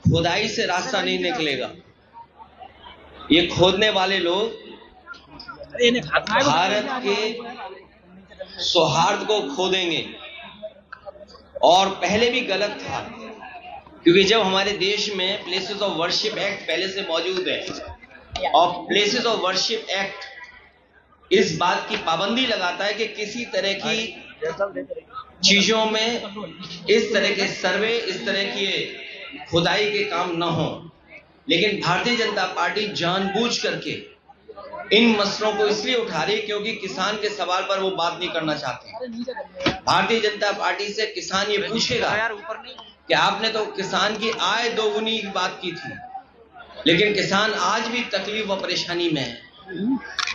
खुदाई से रास्ता नहीं निकलेगा। ये खोदने वाले लोग भारत के सौहार्द को खोदेंगे। और पहले भी गलत था, क्योंकि जब हमारे देश में प्लेसेस ऑफ वर्शिप एक्ट पहले से मौजूद है और प्लेसेस ऑफ वर्शिप एक्ट इस बात की पाबंदी लगाता है कि किसी तरह की चीजों में इस तरह के सर्वे, इस तरह की खुदाई के काम न हो। लेकिन भारतीय जनता पार्टी जानबूझ करके इन मसलों को इसलिए उठा रही है क्योंकि किसान के सवाल पर वो बात नहीं करना चाहते। भारतीय जनता पार्टी से किसान ये पूछेगा कि आपने तो किसान की आय दोगुनी की बात की थी, लेकिन किसान आज भी तकलीफ व परेशानी में है।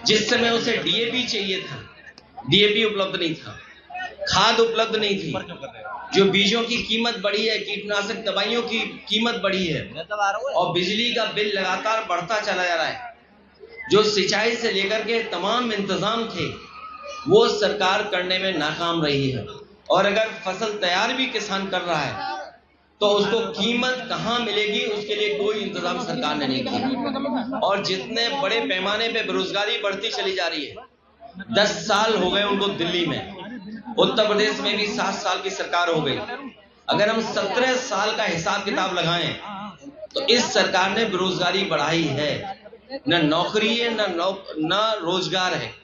जिस समय उसे डीएपी चाहिए था, डीएपी उपलब्ध नहीं था, खाद उपलब्ध नहीं थी, जो बीजों की कीमत बढ़ी है, कीटनाशक दवाइयों की कीमत बढ़ी है और बिजली का बिल लगातार बढ़ता चला जा रहा है। जो सिंचाई से लेकर के तमाम इंतजाम थे वो सरकार करने में नाकाम रही है। और अगर फसल तैयार भी किसान कर रहा है तो उसको कीमत कहां मिलेगी, उसके लिए कोई इंतजाम सरकार ने नहीं किया। और जितने बड़े पैमाने पे बेरोजगारी बढ़ती चली जा रही है, 10 साल हो गए उनको दिल्ली में, उत्तर प्रदेश में भी 7 साल की सरकार हो गई। अगर हम 17 साल का हिसाब किताब लगाएं तो इस सरकार ने बेरोजगारी बढ़ाई है, न नौकरी है न रोजगार है।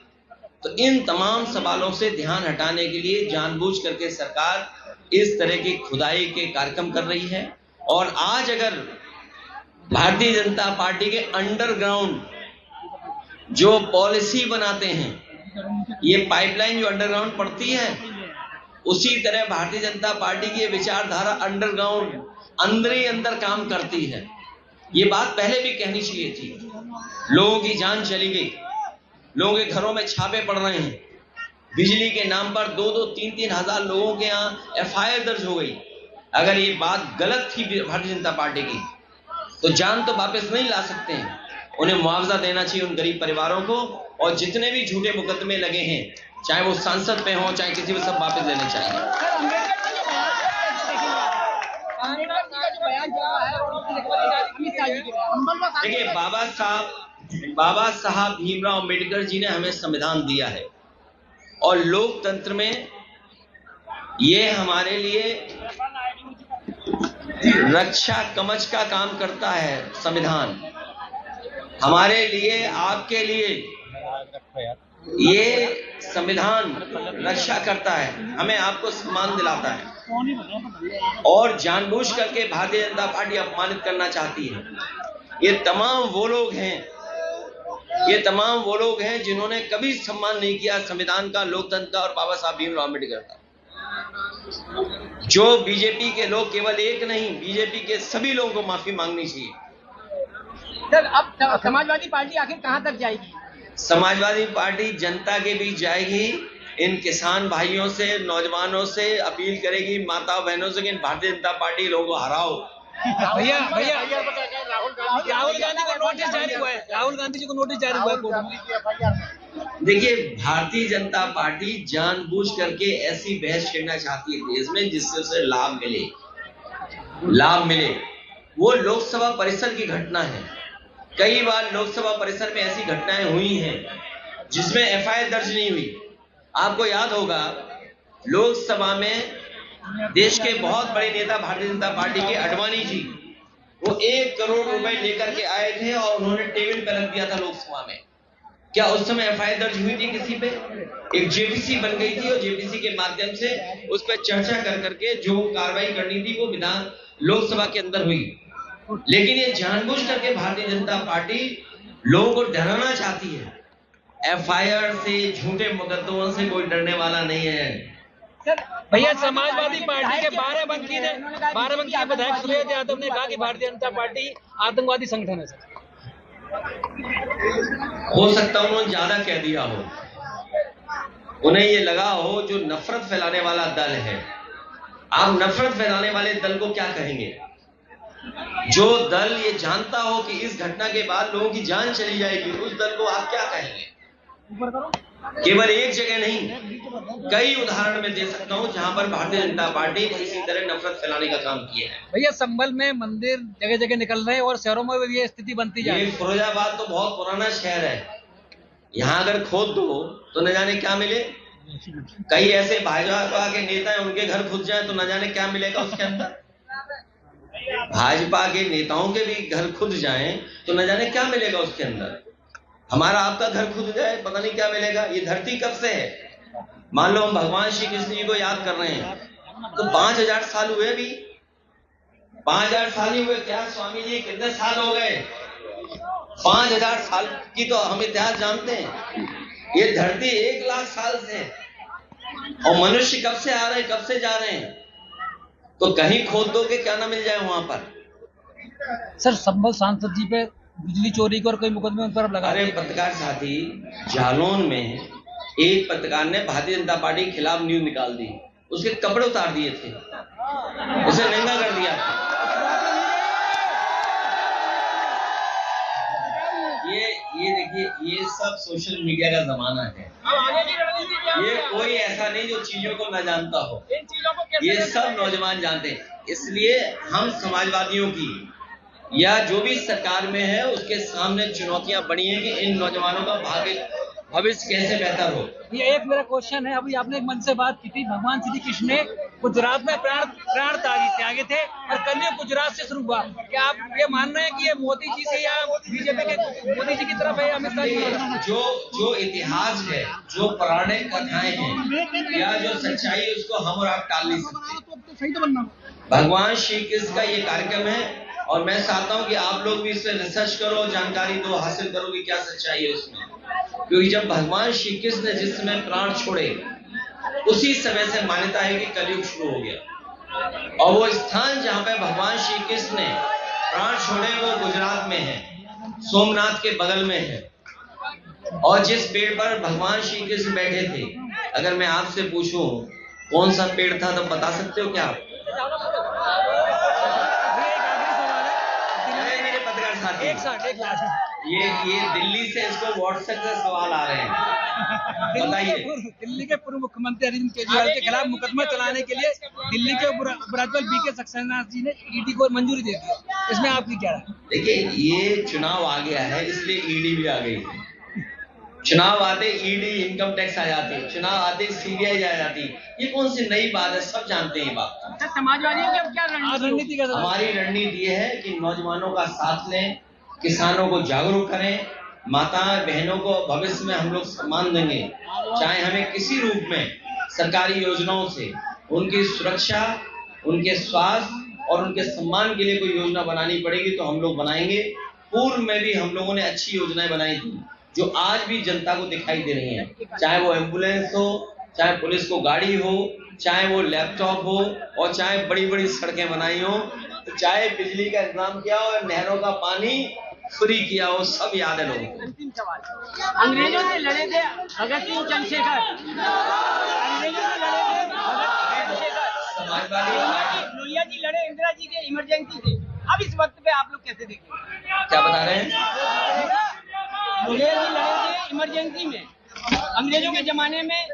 तो इन तमाम सवालों से ध्यान हटाने के लिए जानबूझ करके सरकार इस तरह की खुदाई के कार्यक्रम कर रही है। और आज अगर भारतीय जनता पार्टी के अंडरग्राउंड जो पॉलिसी बनाते हैं, ये पाइपलाइन जो अंडरग्राउंड पड़ती है, उसी तरह भारतीय जनता पार्टी की विचारधारा अंडरग्राउंड अंदर ही अंदर काम करती है। ये बात पहले भी कहनी चाहिए थी। लोगों की जान चली गई, लोगों के घरों में छापे पड़ रहे हैं, बिजली के नाम पर 2-2, 3-3 हजार लोगों के यहाँ एफआईआर दर्ज हो गई। अगर ये बात गलत थी भारतीय जनता पार्टी की तो जान तो वापस नहीं ला सकते हैं। उन्हें मुआवजा देना चाहिए उन गरीब परिवारों को, और जितने भी झूठे मुकदमे लगे हैं, चाहे वो सांसद पे हो चाहे किसी पे, सब वापस देने चाहिए। देखिए, बाबा साहब भीमराव अम्बेडकर जी ने हमें संविधान दिया है और लोकतंत्र में ये हमारे लिए रक्षा कवच का काम करता है। संविधान हमारे लिए, आपके लिए ये संविधान रक्षा करता है, हमें आपको सम्मान दिलाता है। और जानबूझ करके भारतीय जनता पार्टी अपमानित करना चाहती है। ये तमाम वो लोग हैं जिन्होंने कभी सम्मान नहीं किया संविधान का, लोकतंत्र का और बाबा साहब भीमराव अम्बेडकर का। जो बीजेपी के लोग, केवल एक नहीं, बीजेपी के सभी लोगों को माफी मांगनी चाहिए। सर, अब समाजवादी पार्टी आखिर कहां तक जाएगी? समाजवादी पार्टी जनता के बीच जाएगी, इन किसान भाइयों से, नौजवानों से अपील करेगी, माता बहनों से, कि भारतीय जनता पार्टी लोगों को हराओ। भैया राहुल गांधी को नोटिस जारी हुआ है, राहुल गांधी जी को नोटिस जारी हुआ है कोर्ट में। देखिए, भारतीय जनता पार्टी जानबूझ करके ऐसी बहस छेड़ना चाहती है देश में जिससे उसे लाभ मिले। वो लोकसभा परिसर की घटना है। कई बार लोकसभा परिसर में ऐसी घटनाएं हुई हैं जिसमें एफआईआर दर्ज नहीं हुई। आपको याद होगा, लोकसभा में देश के बहुत बड़े नेता भारतीय जनता पार्टी के अडवाणी जी, वो 1 करोड़ रुपए लेकर के आए थे और उन्होंने टेबल पर रख दिया था लोकसभा में। क्या उस समय एफआईआर दर्ज हुई थी किसी पे? एक जेपीसी बन गई थी और जेपीसी के माध्यम से उस पर चर्चा कर करके जो कार्रवाई करनी थी वो विधान लोकसभा के अंदर हुई। लेकिन ये जानबूझ करके भारतीय जनता पार्टी लोगों को डराना चाहती है। एफआईआर से, झूठे मुकदमों से कोई डरने वाला नहीं है। भैया, समाजवादी पार्टी के बाराबंकी के विधायक सुरेश यादव ने कहा कि भारतीय जनता पार्टी आतंकवादी संगठन है। सर, हो सकता है उन्होंने ज्यादा कह दिया हो, उन्हें ये लगा हो जो नफरत फैलाने वाला दल है। आप नफरत फैलाने वाले दल को क्या कहेंगे? जो दल ये जानता हो कि इस घटना के बाद लोगों की जान चली जाएगी, उस दल को आप क्या कहेंगे? केवल एक जगह नहीं, कई उदाहरण मैं दे सकता हूं जहां पर भारतीय जनता पार्टी ने इसी तरह नफरत फैलाने का काम किया है। भैया संभल में मंदिर जगह जगह निकल रहे हैं और शहरों में भी ये स्थिति बनती जा रही ये है। फिरोजाबाद तो बहुत पुराना शहर है, यहाँ अगर खोद दो तो न जाने क्या मिले। कई ऐसे भाजपा के नेता हैं, उनके घर खुद जाए तो न जाने क्या मिलेगा उसके अंदर। भाजपा के नेताओं के भी घर खुद जाएं तो न जाने क्या मिलेगा उसके अंदर। हमारा आपका घर खुद जाए, पता नहीं क्या मिलेगा। ये धरती कब से है? मान लो हम भगवान श्री कृष्ण जी को याद कर रहे हैं, तो 5000 साल हुए भी, 5000 साल ही हुए क्या स्वामी जी? कितने साल हो गए? 5000 साल की तो हम इतिहास जानते हैं। ये धरती 1 लाख साल से है, और मनुष्य कब से आ रहे हैं, कब से जा रहे हैं। तो कहीं खोद दो के क्या ना मिल जाए वहां पर। सर संभल सांसद जी पे बिजली चोरी को और कोई मुकदमे उन पर लगा। अरे पत्रकार साथी, जालौन में एक पत्रकार ने भारतीय जनता पार्टी के खिलाफ न्यूज निकाल दी, उसके कपड़े उतार दिए थे, उसे नंगा कर दिया था। ये देखिए, ये सब सोशल मीडिया का जमाना है। ये कोई ऐसा नहीं जो चीजों को न जानता हो, ये सब नौजवान जानते हैं। इसलिए हम समाजवादियों की या जो भी सरकार में है उसके सामने चुनौतियां बड़ी हैं कि इन नौजवानों का भविष्य कैसे बेहतर हो। ये एक मेरा क्वेश्चन है, अभी आपने एक मंच से बात की थी, भगवान श्री कृष्ण ने गुजरात में प्राण त्यागे थे और कल ये गुजरात से शुरू हुआ। क्या आप ये मान रहे हैं कि ये मोदी जी से या बीजेपी के मोदी जी की तरफ है, अमित शाह जी? जो इतिहास है, जो पौराणिक कथाएं हैं या जो सच्चाई है, उसको हम और आप टाल नहीं सकते। भगवान श्री कृष्ण का ये कार्यक्रम है और मैं चाहता हूं कि आप लोग भी इसमें रिसर्च करो, जानकारी दो, हासिल करो कि क्या सच्चाई है उसमें। क्योंकि जब भगवान श्री कृष्ण ने जिस समय प्राण छोड़े, उसी समय से मान्यता है कि कलयुग शुरू हो गया। और वो स्थान जहां पे भगवान श्री कृष्ण ने प्राण छोड़े वो गुजरात में है, सोमनाथ के बगल में है। और जिस पेड़ पर भगवान श्री कृष्ण बैठे थे, अगर मैं आपसे पूछूं कौन सा पेड़ था तो बता सकते हो क्या आप? मेरे पत्रकार साथी, ये दिल्ली से इसको व्हाट्सएप से सवाल आ रहे हैं, बताइए। दिल्ली के पूर्व मुख्यमंत्री अरविंद केजरीवाल के खिलाफ मुकदमा चलाने के लिए दिल्ली के उपराज्यपाल बीके सक्सेना जी ने ईडी को मंजूरी दे दी, इसमें आपकी क्या है? देखिए, ये चुनाव आ गया है इसलिए ईडी भी आ गई। चुनाव आते ईडी, इनकम टैक्स आ जाती, चुनाव आते सीबीआई आ जाती। ये कौन सी नई बात है, सब जानते हैं ये बात। समाजवादियों की अब क्या रणनीति? हमारी रणनीति ये है कि नौजवानों का साथ लें, किसानों को जागरूक करें, माताएं बहनों को भविष्य में हम लोग सम्मान देंगे। चाहे हमें किसी रूप में सरकारी योजनाओं से उनकी सुरक्षा, उनके स्वास्थ्य और उनके सम्मान के लिए कोई योजना बनानी पड़ेगी तो हम लोग बनाएंगे। पूर्व में भी हम लोगों ने अच्छी योजनाएं बनाई थी जो आज भी जनता को दिखाई दे रही हैं। चाहे वो एम्बुलेंस हो, चाहे पुलिस को गाड़ी हो, चाहे वो लैपटॉप हो, और चाहे बड़ी बड़ी सड़कें बनाई हो, तो चाहे बिजली का इंतजाम किया हो, नहरों का पानी फ्री किया हो, सब याद है लोगों को। अंतिम सवाल, अंग्रेजों से लड़े थे भगत सिंह चंद्रशेखर, अंग्रेजों से लड़े थे भगत सिंह चंद्रशेखर, लोहिया जी लड़े इंदिरा जी के इमरजेंसी से। अब इस वक्त पे आप लोग कैसे देखेंगे? क्या बता रहे हैं? लोहिया जी लड़े थे इमरजेंसी में, अंग्रेजों के जमाने में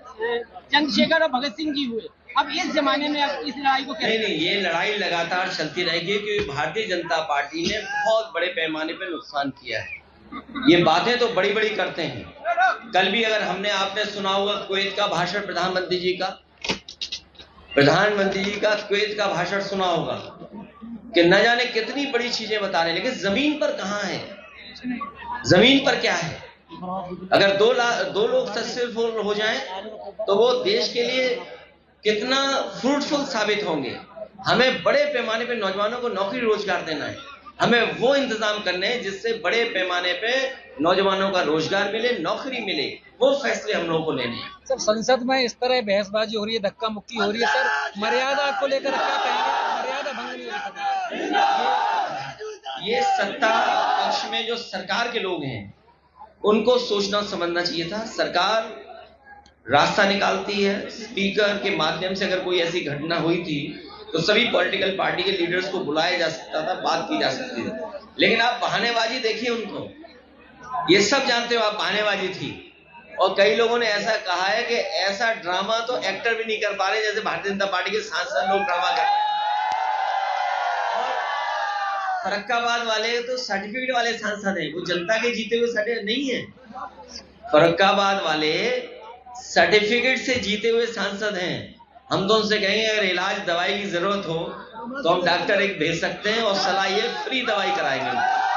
चंद्रशेखर और भगत सिंह जी हुए। अब इस जमाने में अब इस लड़ाई को कैसे? नहीं, ये लड़ाई लगातार चलती रहेगी क्योंकि भारतीय जनता पार्टी ने बहुत बड़े पैमाने पर नुकसान किया है। ये बातें तो बड़ी बड़ी करते हैं। कल भी अगर आपने सुना होगा कुवैत का भाषण, प्रधानमंत्री जी का कुवैत का भाषण सुना होगा कि न जाने कितनी बड़ी चीजें बता रहे हैं, लेकिन जमीन पर कहां है? जमीन पर क्या है? अगर दो लोग सक्सेसफुल हो जाएं तो वो देश के लिए कितना फ्रूटफुल साबित होंगे। हमें बड़े पैमाने पे नौजवानों को नौकरी रोजगार देना है, हमें वो इंतजाम करने हैं जिससे बड़े पैमाने पे नौजवानों का रोजगार मिले, नौकरी मिले। वो फैसले हम लोगों को लेने हैं। सर संसद में इस तरह बहसबाजी हो रही है, धक्का मुक्की हो रही है, सर मर्यादा को लेकर क्या कहेंगे? मर्यादा भंग नहीं हो सकती। ये सत्ता पक्ष में जो सरकार के लोग हैं उनको सोचना समझना चाहिए था। सरकार रास्ता निकालती है, स्पीकर के माध्यम से अगर कोई ऐसी घटना हुई थी तो सभी पॉलिटिकल पार्टी के लीडर्स को बुलाया जा सकता था, बात की जा सकती थी। लेकिन आप बहानेबाजी देखिए उनको, ये सब जानते हो आप बहानेबाजी थी। और कई लोगों ने ऐसा कहा है कि ऐसा ड्रामा तो एक्टर भी नहीं कर पा रहे जैसे भारतीय जनता पार्टी के सांसद लोग ड्रामा कर रहे हैं। और फर्रुखाबाद वाले तो सर्टिफिकेट वाले सांसद हैं, वो जनता के जीते हुए सर्टिफिकेट नहीं है। फर्रुखाबाद वाले सर्टिफिकेट से जीते हुए सांसद हैं। हम तो उनसे कहेंगे अगर इलाज दवाई की जरूरत हो तो हम डॉक्टर एक भेज सकते हैं और सलाह ये फ्री दवाई कराएंगे।